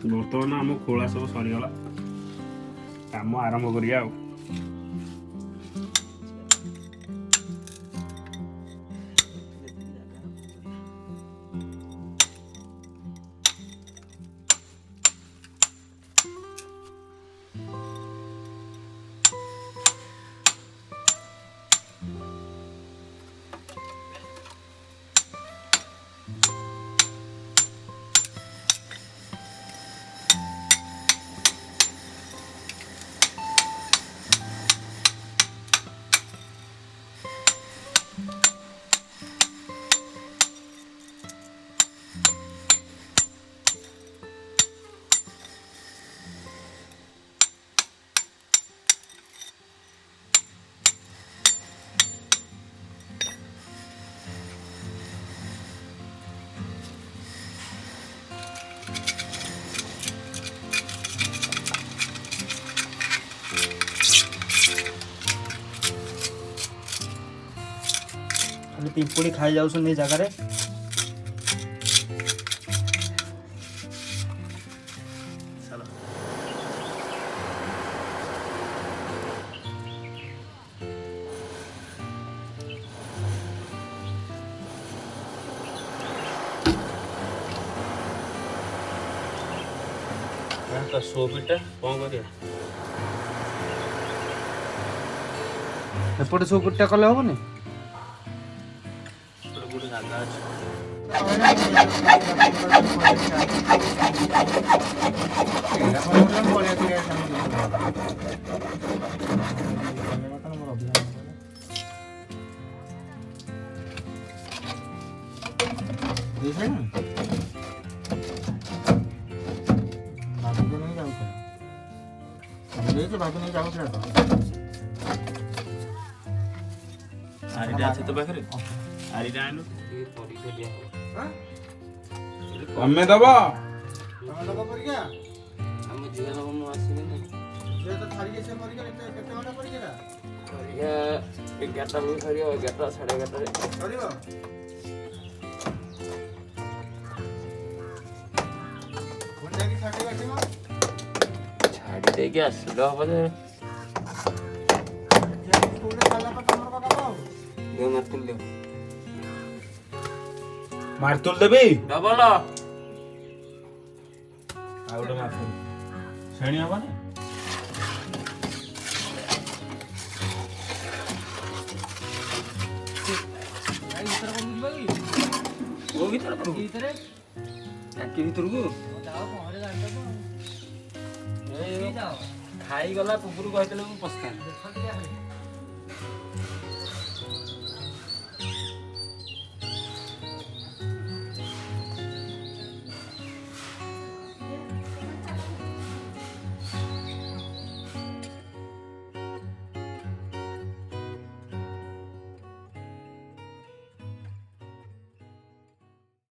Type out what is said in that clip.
बर्तमान आम खोला सब सरीगला काम आरंभ करिया आ खाली पिंपुड़ी खाई जाऊ जगार सोफिटा कौन कर एपटे सोफिटा कले हेनी गोटे जगह अच्छे तो पाखे आरिटा आनु परीक्षा दिया तमे दबा परीक्षा हम जीवन को मु आसीबे नै जे तो थारी के से परीक्षा केते घंटा परीक्षा परीक्षा 11टा बजे सरियो 11टा 11:30 रे सरियो कोन जाकी छाडी बाटी म छाडी दे के आसलो बजे स्कूल रे खाला पर तमर का बाबू दे मारतुल दे मारतुल देबी डबल आउटे मारतुल श्रेणी हबा ने आई इतर को बुझबा की वो भीतर को इतरे टाकी भीतर को जाओ पहरे जाता तो ए जाओ खाई गला पुपुरु कहतले मु पस्ता देखा दिया है